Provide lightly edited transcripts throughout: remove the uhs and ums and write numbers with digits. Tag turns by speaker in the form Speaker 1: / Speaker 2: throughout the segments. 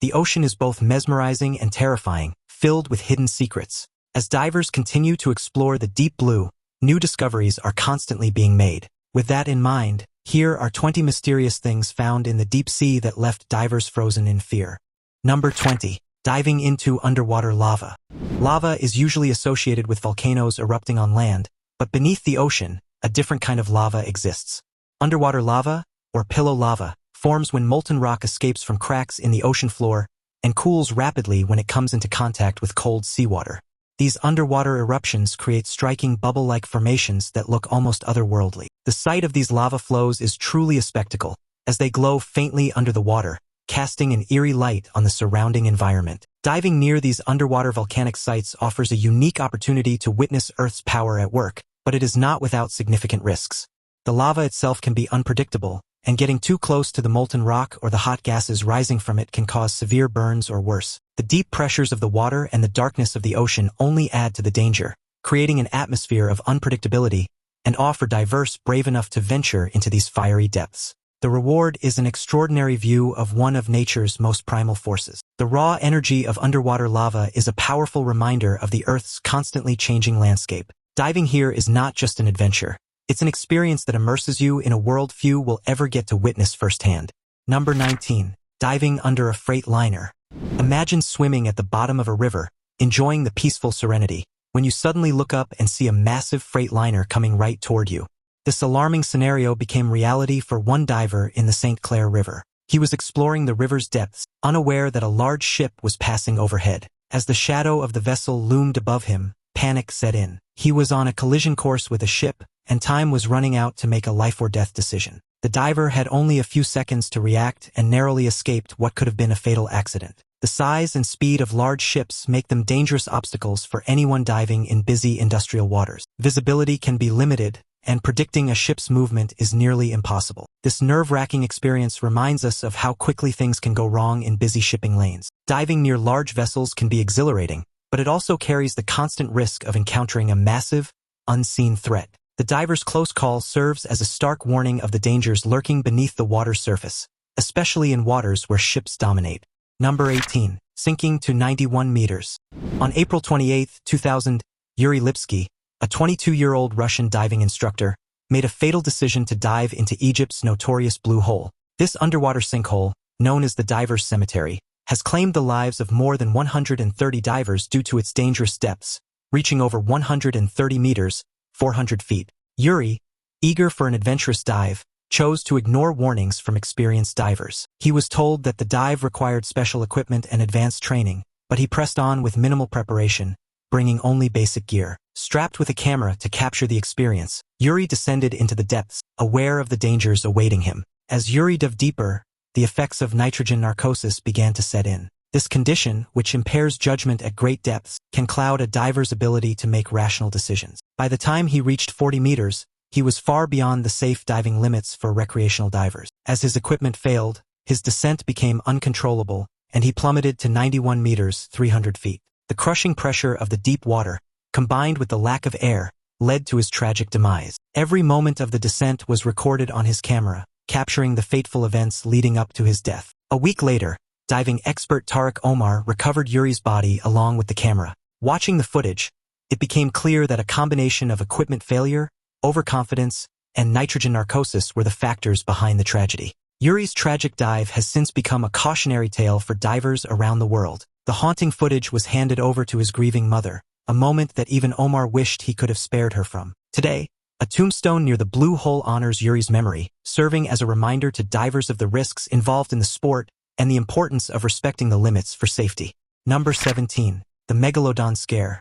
Speaker 1: The ocean is both mesmerizing and terrifying, filled with hidden secrets. As divers continue to explore the deep blue, new discoveries are constantly being made. With that in mind, here are 20 mysterious things found in the deep sea that left divers frozen in fear. Number 20. Diving into underwater lava. Lava is usually associated with volcanoes erupting on land, but beneath the ocean, a different kind of lava exists. Underwater lava, or pillow lava, forms when molten rock escapes from cracks in the ocean floor and cools rapidly when it comes into contact with cold seawater. These underwater eruptions create striking bubble-like formations that look almost otherworldly. The sight of these lava flows is truly a spectacle, as they glow faintly under the water, casting an eerie light on the surrounding environment. Diving near these underwater volcanic sites offers a unique opportunity to witness Earth's power at work, but it is not without significant risks. The lava itself can be unpredictable, and getting too close to the molten rock or the hot gases rising from it can cause severe burns or worse. The deep pressures of the water and the darkness of the ocean only add to the danger, creating an atmosphere of unpredictability and awe for divers brave enough to venture into these fiery depths. The reward is an extraordinary view of one of nature's most primal forces. The raw energy of underwater lava is a powerful reminder of the Earth's constantly changing landscape. Diving here is not just an adventure. It's an experience that immerses you in a world few will ever get to witness firsthand. Number 19. Diving under a freight liner. Imagine swimming at the bottom of a river, enjoying the peaceful serenity, when you suddenly look up and see a massive freight liner coming right toward you. This alarming scenario became reality for one diver in the St. Clair River. He was exploring the river's depths, unaware that a large ship was passing overhead. As the shadow of the vessel loomed above him, panic set in. He was on a collision course with a ship, and time was running out to make a life-or-death decision. The diver had only a few seconds to react and narrowly escaped what could have been a fatal accident. The size and speed of large ships make them dangerous obstacles for anyone diving in busy industrial waters. Visibility can be limited, and predicting a ship's movement is nearly impossible. This nerve-wracking experience reminds us of how quickly things can go wrong in busy shipping lanes. Diving near large vessels can be exhilarating, but it also carries the constant risk of encountering a massive, unseen threat. The diver's close call serves as a stark warning of the dangers lurking beneath the water's surface, especially in waters where ships dominate. Number 18. Sinking to 91 meters. On April 28, 2000, Yuri Lipsky, a 22-year-old Russian diving instructor, made a fatal decision to dive into Egypt's notorious Blue Hole. This underwater sinkhole, known as the Divers' Cemetery, has claimed the lives of more than 130 divers due to its dangerous depths, reaching over 130 meters, 400 feet. Yuri, eager for an adventurous dive, chose to ignore warnings from experienced divers. He was told that the dive required special equipment and advanced training, but he pressed on with minimal preparation, bringing only basic gear. Strapped with a camera to capture the experience, Yuri descended into the depths, aware of the dangers awaiting him. As Yuri dove deeper, the effects of nitrogen narcosis began to set in. This condition, which impairs judgment at great depths, can cloud a diver's ability to make rational decisions. By the time he reached 40 meters, he was far beyond the safe diving limits for recreational divers. As his equipment failed, his descent became uncontrollable, and he plummeted to 91 meters, 300 feet. The crushing pressure of the deep water, combined with the lack of air, led to his tragic demise. Every moment of the descent was recorded on his camera, capturing the fateful events leading up to his death. A week later, diving expert Tariq Omar recovered Yuri's body along with the camera. Watching the footage, it became clear that a combination of equipment failure, overconfidence, and nitrogen narcosis were the factors behind the tragedy. Yuri's tragic dive has since become a cautionary tale for divers around the world. The haunting footage was handed over to his grieving mother, a moment that even Omar wished he could have spared her from. Today, a tombstone near the Blue Hole honors Yuri's memory, serving as a reminder to divers of the risks involved in the sport and the importance of respecting the limits for safety. Number 17. The Megalodon Scare.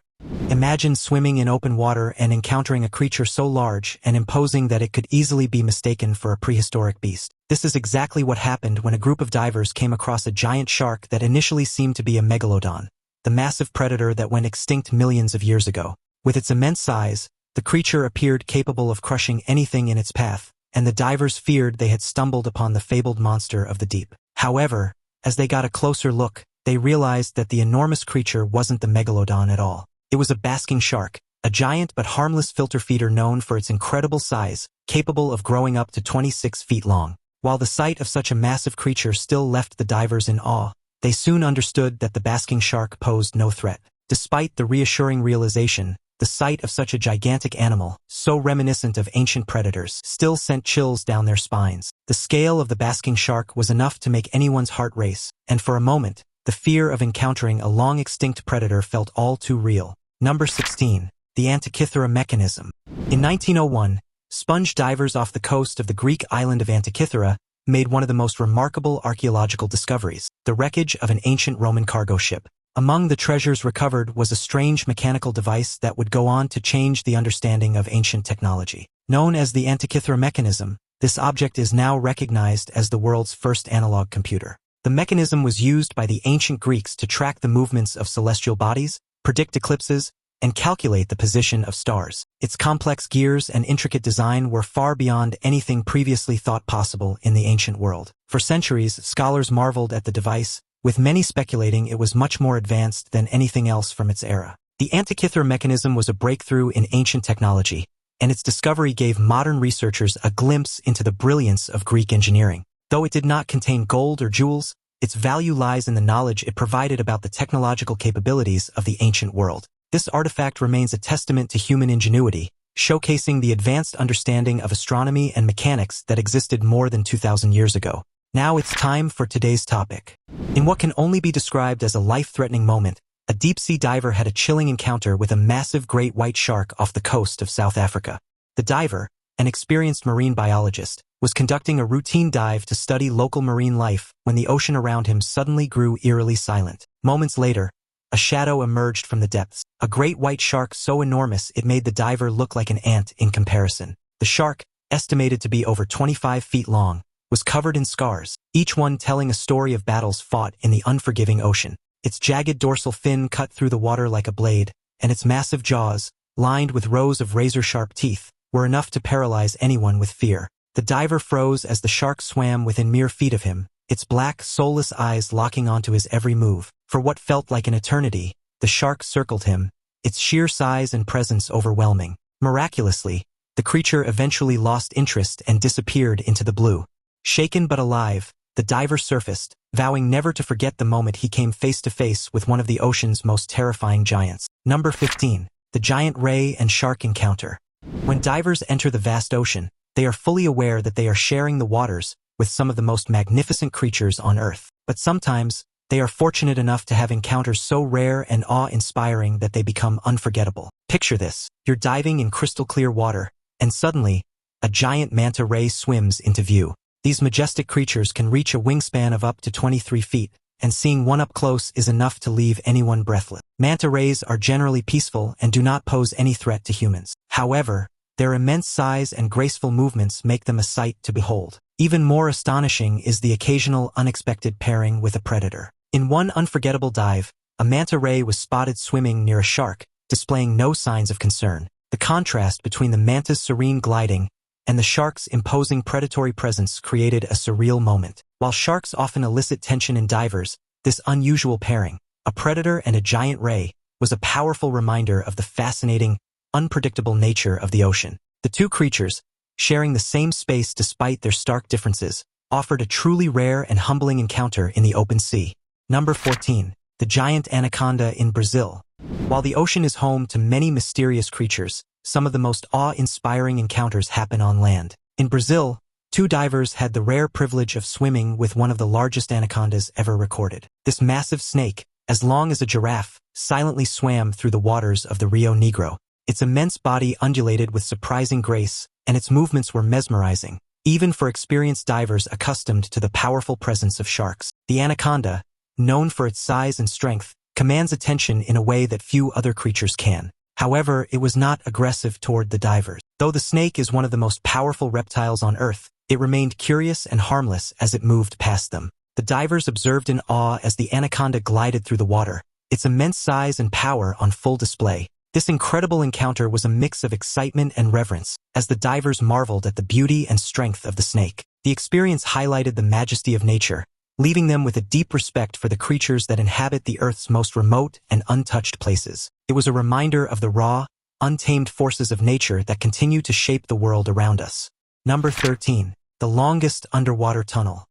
Speaker 1: Imagine swimming in open water and encountering a creature so large and imposing that it could easily be mistaken for a prehistoric beast. This is exactly what happened when a group of divers came across a giant shark that initially seemed to be a megalodon, the massive predator that went extinct millions of years ago. With its immense size, the creature appeared capable of crushing anything in its path, and the divers feared they had stumbled upon the fabled monster of the deep. However, as they got a closer look, they realized that the enormous creature wasn't the megalodon at all. It was a basking shark, a giant but harmless filter feeder known for its incredible size, capable of growing up to 26 feet long. While the sight of such a massive creature still left the divers in awe, they soon understood that the basking shark posed no threat. Despite the reassuring realization, the sight of such a gigantic animal, so reminiscent of ancient predators, still sent chills down their spines. The scale of the basking shark was enough to make anyone's heart race, and for a moment, the fear of encountering a long-extinct predator felt all too real. Number 16. The Antikythera mechanism. In 1901, sponge divers off the coast of the Greek island of Antikythera made one of the most remarkable archaeological discoveries, the wreckage of an ancient Roman cargo ship. Among the treasures recovered was a strange mechanical device that would go on to change the understanding of ancient technology. Known as the Antikythera mechanism, this object is now recognized as the world's first analog computer. The mechanism was used by the ancient Greeks to track the movements of celestial bodies, predict eclipses, and calculate the position of stars. Its complex gears and intricate design were far beyond anything previously thought possible in the ancient world. For centuries, scholars marveled at the device, with many speculating it was much more advanced than anything else from its era. The Antikythera mechanism was a breakthrough in ancient technology, and its discovery gave modern researchers a glimpse into the brilliance of Greek engineering. Though it did not contain gold or jewels, its value lies in the knowledge it provided about the technological capabilities of the ancient world. This artifact remains a testament to human ingenuity, showcasing the advanced understanding of astronomy and mechanics that existed more than 2,000 years ago. Now it's time for today's topic. In what can only be described as a life-threatening moment, a deep-sea diver had a chilling encounter with a massive great white shark off the coast of South Africa. The diver, an experienced marine biologist, was conducting a routine dive to study local marine life when the ocean around him suddenly grew eerily silent. Moments later, a shadow emerged from the depths, a great white shark so enormous it made the diver look like an ant in comparison. The shark, estimated to be over 25 feet long, was covered in scars, each one telling a story of battles fought in the unforgiving ocean. Its jagged dorsal fin cut through the water like a blade, and its massive jaws, lined with rows of razor-sharp teeth, were enough to paralyze anyone with fear. The diver froze as the shark swam within mere feet of him, its black, soulless eyes locking onto his every move. For what felt like an eternity, the shark circled him, its sheer size and presence overwhelming. Miraculously, the creature eventually lost interest and disappeared into the blue. Shaken but alive, the diver surfaced, vowing never to forget the moment he came face to face with one of the ocean's most terrifying giants. Number 15. The giant ray and shark encounter. When divers enter the vast ocean, they are fully aware that they are sharing the waters with some of the most magnificent creatures on Earth. But sometimes, they are fortunate enough to have encounters so rare and awe-inspiring that they become unforgettable. Picture this: you're diving in crystal-clear water, and suddenly, a giant manta ray swims into view. These majestic creatures can reach a wingspan of up to 23 feet, and seeing one up close is enough to leave anyone breathless. Manta rays are generally peaceful and do not pose any threat to humans. However, their immense size and graceful movements make them a sight to behold. Even more astonishing is the occasional unexpected pairing with a predator. In one unforgettable dive, a manta ray was spotted swimming near a shark, displaying no signs of concern. The contrast between the manta's serene gliding and the shark's imposing predatory presence created a surreal moment. While sharks often elicit tension in divers, this unusual pairing, a predator and a giant ray, was a powerful reminder of the fascinating, unpredictable nature of the ocean. The two creatures, sharing the same space despite their stark differences, offered a truly rare and humbling encounter in the open sea. Number 14. The giant anaconda in Brazil. While the ocean is home to many mysterious creatures, some of the most awe-inspiring encounters happen on land. In Brazil, two divers had the rare privilege of swimming with one of the largest anacondas ever recorded. This massive snake, as long as a giraffe, silently swam through the waters of the Rio Negro. Its immense body undulated with surprising grace, and its movements were mesmerizing, even for experienced divers accustomed to the powerful presence of sharks. The anaconda, known for its size and strength, commands attention in a way that few other creatures can. However, it was not aggressive toward the divers. Though the snake is one of the most powerful reptiles on Earth, it remained curious and harmless as it moved past them. The divers observed in awe as the anaconda glided through the water, its immense size and power on full display. This incredible encounter was a mix of excitement and reverence, as the divers marveled at the beauty and strength of the snake. The experience highlighted the majesty of nature, leaving them with a deep respect for the creatures that inhabit the Earth's most remote and untouched places. It was a reminder of the raw, untamed forces of nature that continue to shape the world around us. Number 13. the longest underwater tunnel.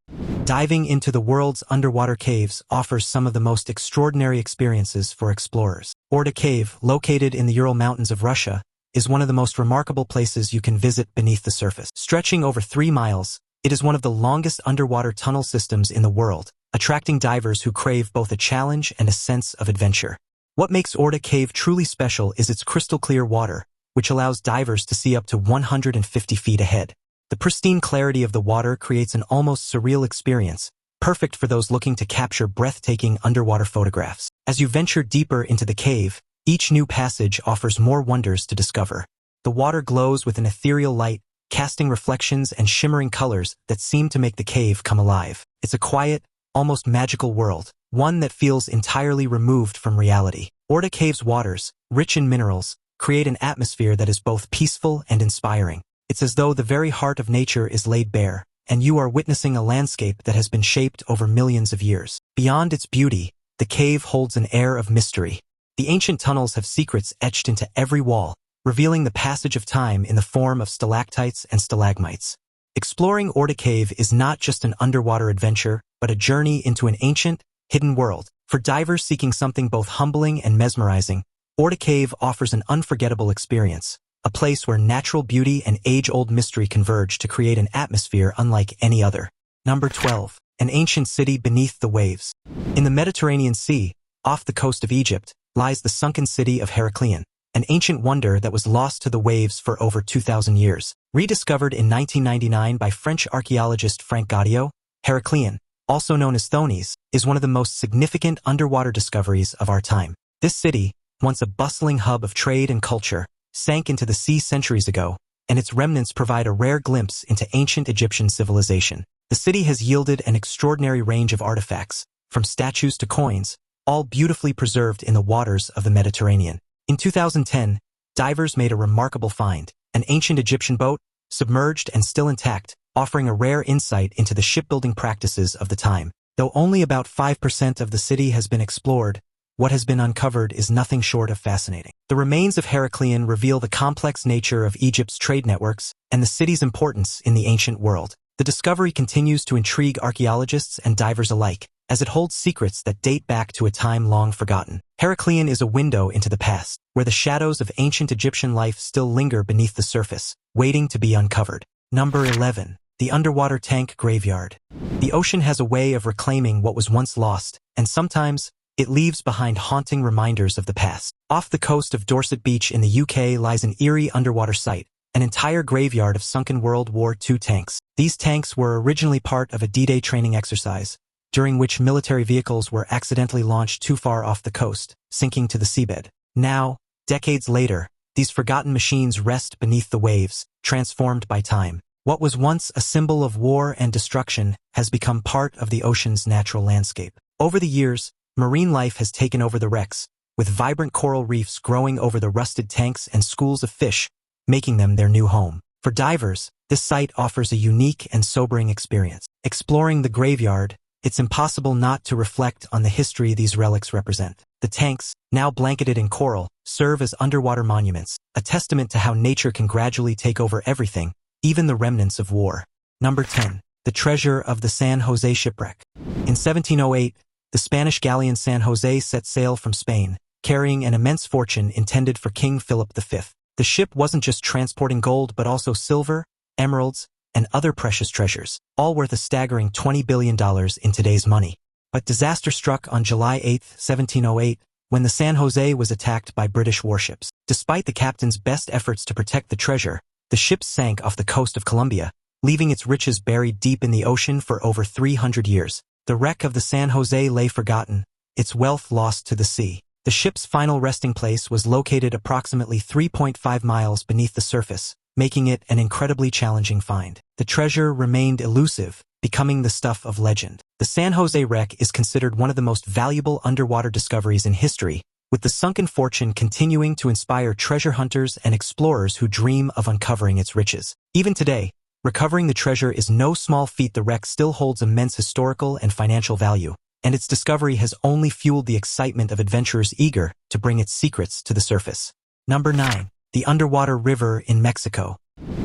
Speaker 1: Diving into the world's underwater caves offers some of the most extraordinary experiences for explorers. Orda Cave, located in the Ural Mountains of Russia, is one of the most remarkable places you can visit beneath the surface. Stretching over 3 miles, it is one of the longest underwater tunnel systems in the world, attracting divers who crave both a challenge and a sense of adventure. What makes Orda Cave truly special is its crystal-clear water, which allows divers to see up to 150 feet ahead. The pristine clarity of the water creates an almost surreal experience, perfect for those looking to capture breathtaking underwater photographs. As you venture deeper into the cave, each new passage offers more wonders to discover. The water glows with an ethereal light, casting reflections and shimmering colors that seem to make the cave come alive. It's a quiet, almost magical world, one that feels entirely removed from reality. Orda Cave's waters, rich in minerals, create an atmosphere that is both peaceful and inspiring. It's as though the very heart of nature is laid bare, and you are witnessing a landscape that has been shaped over millions of years. Beyond its beauty, the cave holds an air of mystery. The ancient tunnels have secrets etched into every wall, revealing the passage of time in the form of stalactites and stalagmites. Exploring Orda Cave is not just an underwater adventure, but a journey into an ancient, hidden world. For divers seeking something both humbling and mesmerizing, Orda Cave offers an unforgettable experience, a place where natural beauty and age-old mystery converge to create an atmosphere unlike any other. Number 12. An ancient city beneath the waves. In the Mediterranean Sea, off the coast of Egypt, lies the sunken city of Heracleion, an ancient wonder that was lost to the waves for over 2,000 years. Rediscovered in 1999 by French archaeologist Frank Gaudio, Heracleion, also known as Thonis, is one of the most significant underwater discoveries of our time. This city, once a bustling hub of trade and culture, sank into the sea centuries ago, and its remnants provide a rare glimpse into ancient Egyptian civilization. The city has yielded an extraordinary range of artifacts, from statues to coins, all beautifully preserved in the waters of the Mediterranean. In 2010, divers made a remarkable find, an ancient Egyptian boat, submerged and still intact, offering a rare insight into the shipbuilding practices of the time. Though only about 5% of the city has been explored, what has been uncovered is nothing short of fascinating. The remains of Heracleion reveal the complex nature of Egypt's trade networks and the city's importance in the ancient world. The discovery continues to intrigue archaeologists and divers alike, as it holds secrets that date back to a time long forgotten. Heracleion is a window into the past, where the shadows of ancient Egyptian life still linger beneath the surface, waiting to be uncovered. Number 11. The underwater tank graveyard. The ocean has a way of reclaiming what was once lost, and sometimes, it leaves behind haunting reminders of the past. Off the coast of Dorset Beach in the UK lies an eerie underwater site, an entire graveyard of sunken World War II tanks. These tanks were originally part of a D-Day training exercise, during which military vehicles were accidentally launched too far off the coast, sinking to the seabed. Now, decades later, these forgotten machines rest beneath the waves, transformed by time. What was once a symbol of war and destruction has become part of the ocean's natural landscape. Over the years, marine life has taken over the wrecks, with vibrant coral reefs growing over the rusted tanks and schools of fish, making them their new home. For divers, this site offers a unique and sobering experience. Exploring the graveyard, it's impossible not to reflect on the history these relics represent. The tanks, now blanketed in coral, serve as underwater monuments, a testament to how nature can gradually take over everything, even the remnants of war. Number 10. The treasure of the San Jose shipwreck. In 1708, the Spanish galleon San Jose set sail from Spain, carrying an immense fortune intended for King Philip V. The ship wasn't just transporting gold but also silver, emeralds, and other precious treasures, all worth a staggering $20 billion in today's money. But disaster struck on July 8, 1708, when the San Jose was attacked by British warships. Despite the captain's best efforts to protect the treasure, the ship sank off the coast of Colombia, leaving its riches buried deep in the ocean for over 300 years. The wreck of the San Jose lay forgotten, its wealth lost to the sea. The ship's final resting place was located approximately 3.5 miles beneath the surface, making it an incredibly challenging find. The treasure remained elusive, becoming the stuff of legend. The San Jose wreck is considered one of the most valuable underwater discoveries in history, with the sunken fortune continuing to inspire treasure hunters and explorers who dream of uncovering its riches. Even today, recovering the treasure is no small feat. The wreck still holds immense historical and financial value, and its discovery has only fueled the excitement of adventurers eager to bring its secrets to the surface. Number 9. The underwater river in Mexico.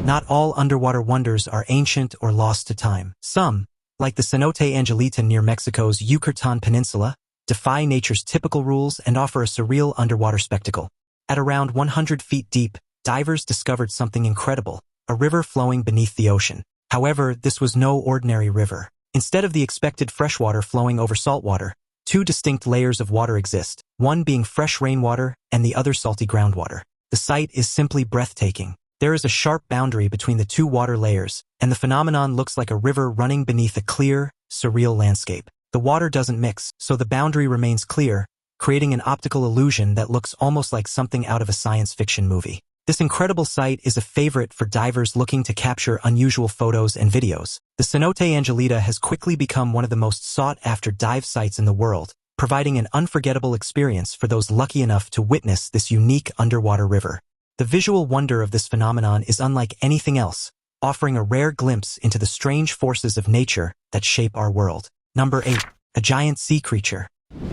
Speaker 1: Not all underwater wonders are ancient or lost to time. Some, like the cenote Angelita near Mexico's Yucatan Peninsula, defy nature's typical rules and offer a surreal underwater spectacle. At around 100 feet deep, divers discovered something incredible, a river flowing beneath the ocean. However, this was no ordinary river. Instead of the expected freshwater flowing over saltwater, two distinct layers of water exist, one being fresh rainwater and the other salty groundwater. The sight is simply breathtaking. There is a sharp boundary between the two water layers, and the phenomenon looks like a river running beneath a clear, surreal landscape. The water doesn't mix, so the boundary remains clear, creating an optical illusion that looks almost like something out of a science fiction movie. This incredible sight is a favorite for divers looking to capture unusual photos and videos. The cenote Angelita has quickly become one of the most sought-after dive sites in the world, providing an unforgettable experience for those lucky enough to witness this unique underwater river. The visual wonder of this phenomenon is unlike anything else, offering a rare glimpse into the strange forces of nature that shape our world. Number 8. A giant sea creature.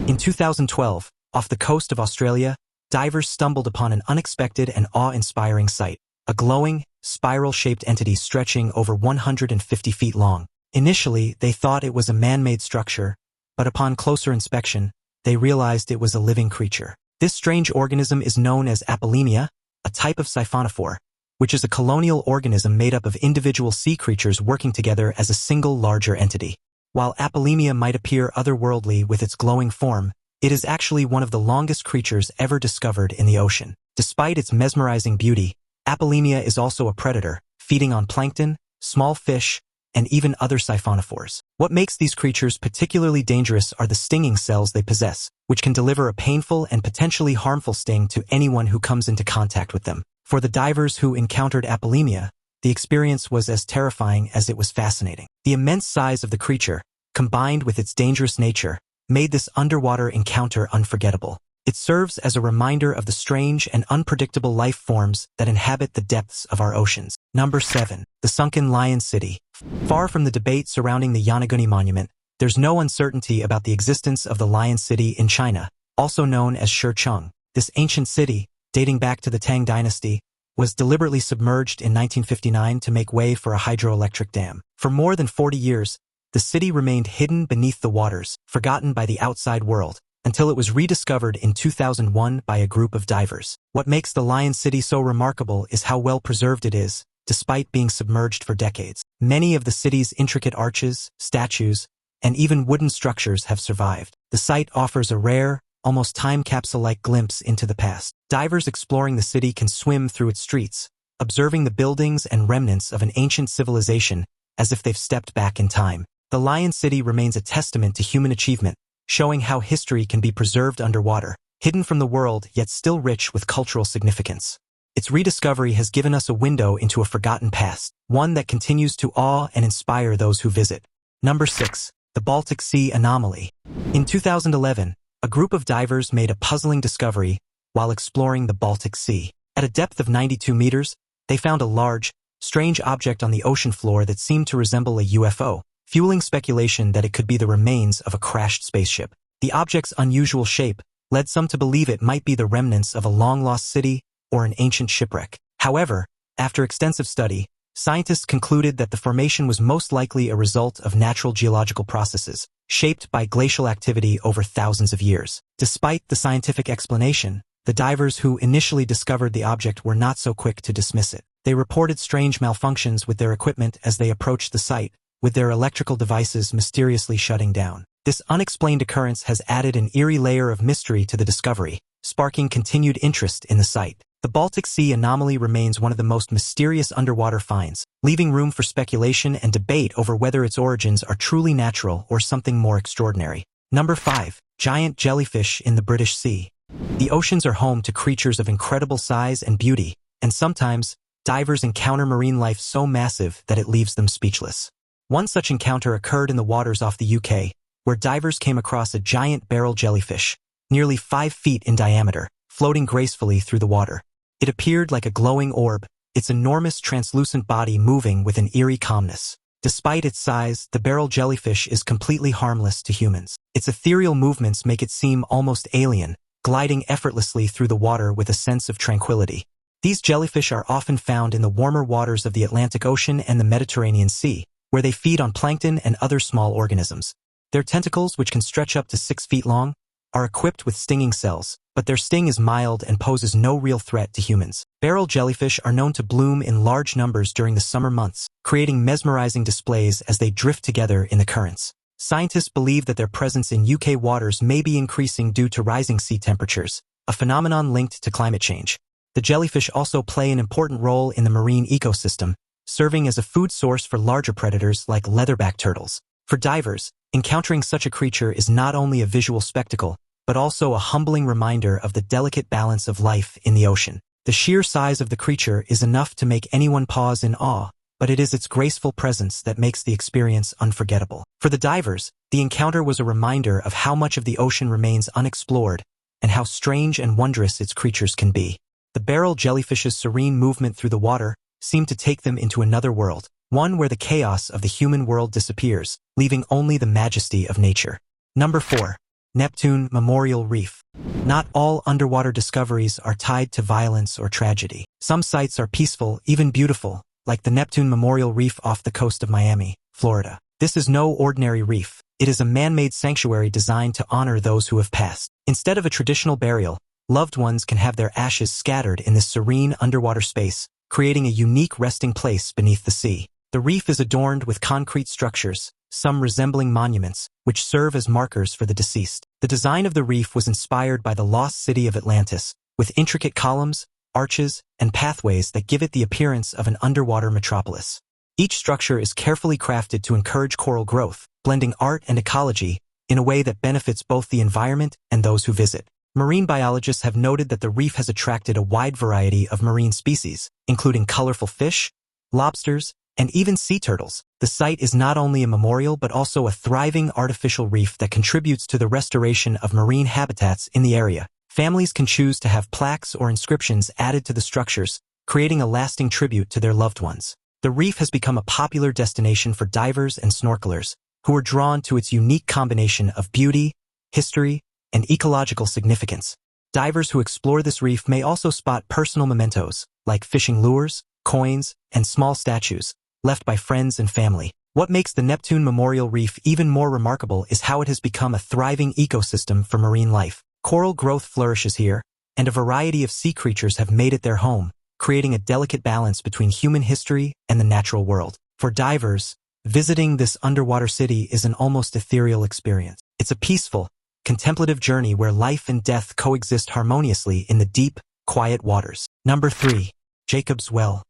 Speaker 1: In 2012, off the coast of Australia, divers stumbled upon an unexpected and awe-inspiring sight, a glowing, spiral-shaped entity stretching over 150 feet long. Initially, they thought it was a man-made structure, but upon closer inspection, they realized it was a living creature. This strange organism is known as apolemia, a type of siphonophore, which is a colonial organism made up of individual sea creatures working together as a single larger entity. While apolemia might appear otherworldly with its glowing form, it is actually one of the longest creatures ever discovered in the ocean. Despite its mesmerizing beauty, apolemia is also a predator, feeding on plankton, small fish, and even other siphonophores. What makes these creatures particularly dangerous are the stinging cells they possess, which can deliver a painful and potentially harmful sting to anyone who comes into contact with them. For the divers who encountered apolemia, the experience was as terrifying as it was fascinating. The immense size of the creature, combined with its dangerous nature, made this underwater encounter unforgettable. It serves as a reminder of the strange and unpredictable life forms that inhabit the depths of our oceans. Number 7. The Sunken Lion City. Far from the debate surrounding the Yonaguni Monument, there's no uncertainty about the existence of the Lion City in China, also known as Shecheng. This ancient city, dating back to the Tang Dynasty, was deliberately submerged in 1959 to make way for a hydroelectric dam. For more than 40 years, the city remained hidden beneath the waters, forgotten by the outside world, until it was rediscovered in 2001 by a group of divers. What makes the Lion City so remarkable is how well preserved it is, despite being submerged for decades. Many of the city's intricate arches, statues, and even wooden structures have survived. The site offers a rare, almost time capsule-like glimpse into the past. Divers exploring the city can swim through its streets, observing the buildings and remnants of an ancient civilization as if they've stepped back in time. The Lion City remains a testament to human achievement, showing how history can be preserved underwater, hidden from the world yet still rich with cultural significance. Its rediscovery has given us a window into a forgotten past, one that continues to awe and inspire those who visit. Number 6. The Baltic Sea Anomaly. In 2011, a group of divers made a puzzling discovery while exploring the Baltic Sea. At a depth of 92 meters, they found a large, strange object on the ocean floor that seemed to resemble a UFO, fueling speculation that it could be the remains of a crashed spaceship. The object's unusual shape led some to believe it might be the remnants of a long-lost city or an ancient shipwreck. However, after extensive study, scientists concluded that the formation was most likely a result of natural geological processes, shaped by glacial activity over thousands of years. Despite the scientific explanation, the divers who initially discovered the object were not so quick to dismiss it. They reported strange malfunctions with their equipment as they approached the site, with their electrical devices mysteriously shutting down. This unexplained occurrence has added an eerie layer of mystery to the discovery, sparking continued interest in the site. The Baltic Sea Anomaly remains one of the most mysterious underwater finds, leaving room for speculation and debate over whether its origins are truly natural or something more extraordinary. Number 5. Giant jellyfish in the British Sea. The oceans are home to creatures of incredible size and beauty, and sometimes, divers encounter marine life so massive that it leaves them speechless. One such encounter occurred in the waters off the UK, where divers came across a giant barrel jellyfish, nearly 5 feet in diameter, floating gracefully through the water. It appeared like a glowing orb, its enormous translucent body moving with an eerie calmness. Despite its size, the barrel jellyfish is completely harmless to humans. Its ethereal movements make it seem almost alien, gliding effortlessly through the water with a sense of tranquility. These jellyfish are often found in the warmer waters of the Atlantic Ocean and the Mediterranean Sea, where they feed on plankton and other small organisms. Their tentacles, which can stretch up to 6 feet long, are equipped with stinging cells, but their sting is mild and poses no real threat to humans. Barrel jellyfish are known to bloom in large numbers during the summer months, creating mesmerizing displays as they drift together in the currents. Scientists believe that their presence in UK waters may be increasing due to rising sea temperatures, a phenomenon linked to climate change. The jellyfish also play an important role in the marine ecosystem, serving as a food source for larger predators like leatherback turtles. For divers, encountering such a creature is not only a visual spectacle, but also a humbling reminder of the delicate balance of life in the ocean. The sheer size of the creature is enough to make anyone pause in awe, but it is its graceful presence that makes the experience unforgettable. For the divers, the encounter was a reminder of how much of the ocean remains unexplored and how strange and wondrous its creatures can be. The barrel jellyfish's serene movement through the water seemed to take them into another world, one where the chaos of the human world disappears, leaving only the majesty of nature. Number 4. Neptune Memorial Reef. Not all underwater discoveries are tied to violence or tragedy. Some sites are peaceful, even beautiful, like the Neptune Memorial Reef off the coast of Miami, Florida. This is no ordinary reef. It is a man-made sanctuary designed to honor those who have passed. Instead of a traditional burial, loved ones can have their ashes scattered in this serene underwater space, creating a unique resting place beneath the sea. The reef is adorned with concrete structures, some resembling monuments, which serve as markers for the deceased. The design of the reef was inspired by the lost city of Atlantis, with intricate columns, arches, and pathways that give it the appearance of an underwater metropolis. Each structure is carefully crafted to encourage coral growth, blending art and ecology in a way that benefits both the environment and those who visit. Marine biologists have noted that the reef has attracted a wide variety of marine species, including colorful fish, lobsters, and even sea turtles. The site is not only a memorial but also a thriving artificial reef that contributes to the restoration of marine habitats in the area. Families can choose to have plaques or inscriptions added to the structures, creating a lasting tribute to their loved ones. The reef has become a popular destination for divers and snorkelers, who are drawn to its unique combination of beauty, history, and ecological significance. Divers who explore this reef may also spot personal mementos, like fishing lures, coins, and small statues, left by friends and family. What makes the Neptune Memorial Reef even more remarkable is how it has become a thriving ecosystem for marine life. Coral growth flourishes here, and a variety of sea creatures have made it their home, creating a delicate balance between human history and the natural world. For divers, visiting this underwater city is an almost ethereal experience. It's a peaceful, contemplative journey where life and death coexist harmoniously in the deep, quiet waters. Number 3. Jacob's Well.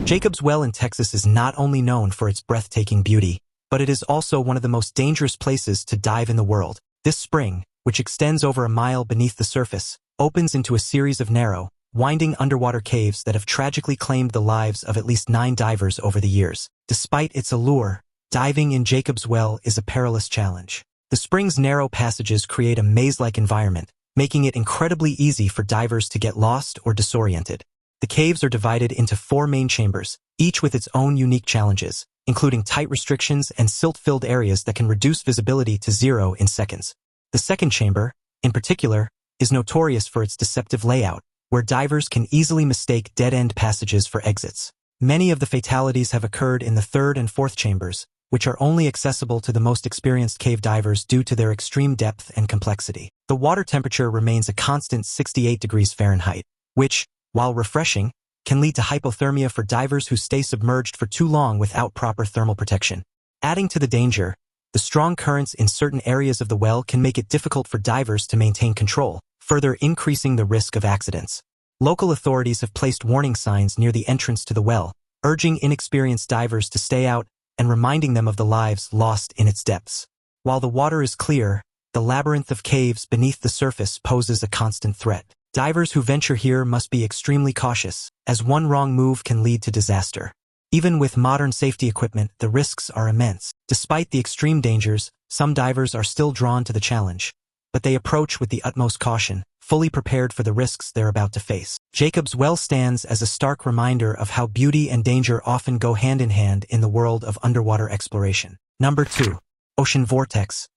Speaker 1: Jacob's Well in Texas is not only known for its breathtaking beauty, but it is also one of the most dangerous places to dive in the world. This spring, which extends over a mile beneath the surface, opens into a series of narrow, winding underwater caves that have tragically claimed the lives of at least 9 divers over the years. Despite its allure, diving in Jacob's Well is a perilous challenge. The spring's narrow passages create a maze-like environment, making it incredibly easy for divers to get lost or disoriented. The caves are divided into 4 main chambers, each with its own unique challenges, including tight restrictions and silt-filled areas that can reduce visibility to 0 in seconds. The second chamber, in particular, is notorious for its deceptive layout, where divers can easily mistake dead-end passages for exits. Many of the fatalities have occurred in the third and fourth chambers, which are only accessible to the most experienced cave divers due to their extreme depth and complexity. The water temperature remains a constant 68 degrees Fahrenheit, which, while refreshing, can lead to hypothermia for divers who stay submerged for too long without proper thermal protection. Adding to the danger, the strong currents in certain areas of the well can make it difficult for divers to maintain control, further increasing the risk of accidents. Local authorities have placed warning signs near the entrance to the well, urging inexperienced divers to stay out and reminding them of the lives lost in its depths. While the water is clear, the labyrinth of caves beneath the surface poses a constant threat. Divers who venture here must be extremely cautious, as one wrong move can lead to disaster. Even with modern safety equipment, the risks are immense. Despite the extreme dangers, some divers are still drawn to the challenge, but they approach with the utmost caution, fully prepared for the risks they're about to face. Jacob's Well stands as a stark reminder of how beauty and danger often go hand in hand in the world of underwater exploration. Number 2. Ocean Vortex.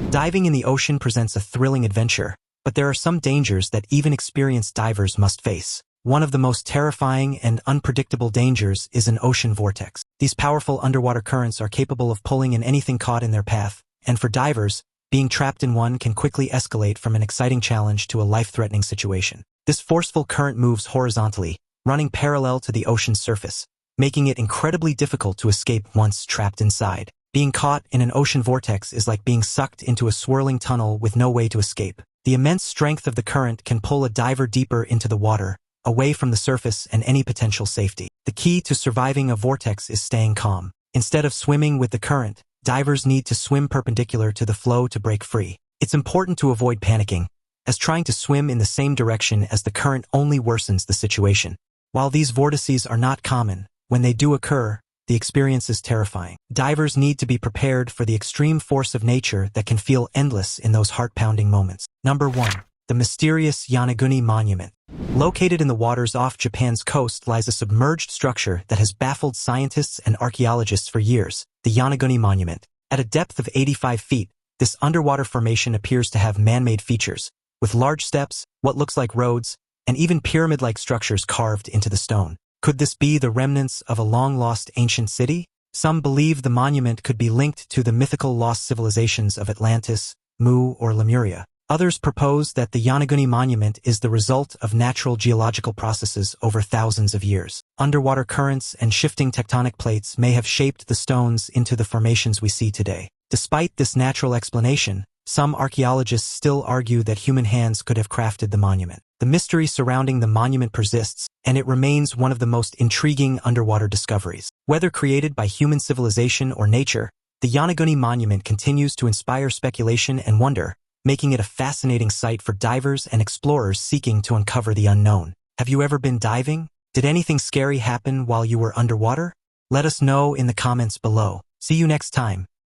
Speaker 1: Diving in the ocean presents a thrilling adventure, but there are some dangers that even experienced divers must face. One of the most terrifying and unpredictable dangers is an ocean vortex. These powerful underwater currents are capable of pulling in anything caught in their path, and for divers, being trapped in one can quickly escalate from an exciting challenge to a life-threatening situation. This forceful current moves horizontally, running parallel to the ocean's surface, making it incredibly difficult to escape once trapped inside. Being caught in an ocean vortex is like being sucked into a swirling tunnel with no way to escape. The immense strength of the current can pull a diver deeper into the water, away from the surface and any potential safety. The key to surviving a vortex is staying calm. Instead of swimming with the current, divers need to swim perpendicular to the flow to break free. It's important to avoid panicking, as trying to swim in the same direction as the current only worsens the situation. While these vortices are not common, when they do occur, the experience is terrifying. Divers need to be prepared for the extreme force of nature that can feel endless in those heart-pounding moments. Number 1. The mysterious Yonaguni Monument. Located in the waters off Japan's coast lies a submerged structure that has baffled scientists and archaeologists for years, the Yonaguni Monument. At a depth of 85 feet, this underwater formation appears to have man-made features, with large steps, what looks like roads, and even pyramid-like structures carved into the stone. Could this be the remnants of a long-lost ancient city? Some believe the monument could be linked to the mythical lost civilizations of Atlantis, Mu, or Lemuria. Others propose that the Yonaguni Monument is the result of natural geological processes over thousands of years. Underwater currents and shifting tectonic plates may have shaped the stones into the formations we see today. Despite this natural explanation, some archaeologists still argue that human hands could have crafted the monument. The mystery surrounding the monument persists, and it remains one of the most intriguing underwater discoveries. Whether created by human civilization or nature, the Yonaguni Monument continues to inspire speculation and wonder, making it a fascinating sight for divers and explorers seeking to uncover the unknown. Have you ever been diving? Did anything scary happen while you were underwater? Let us know in the comments below. See you next time.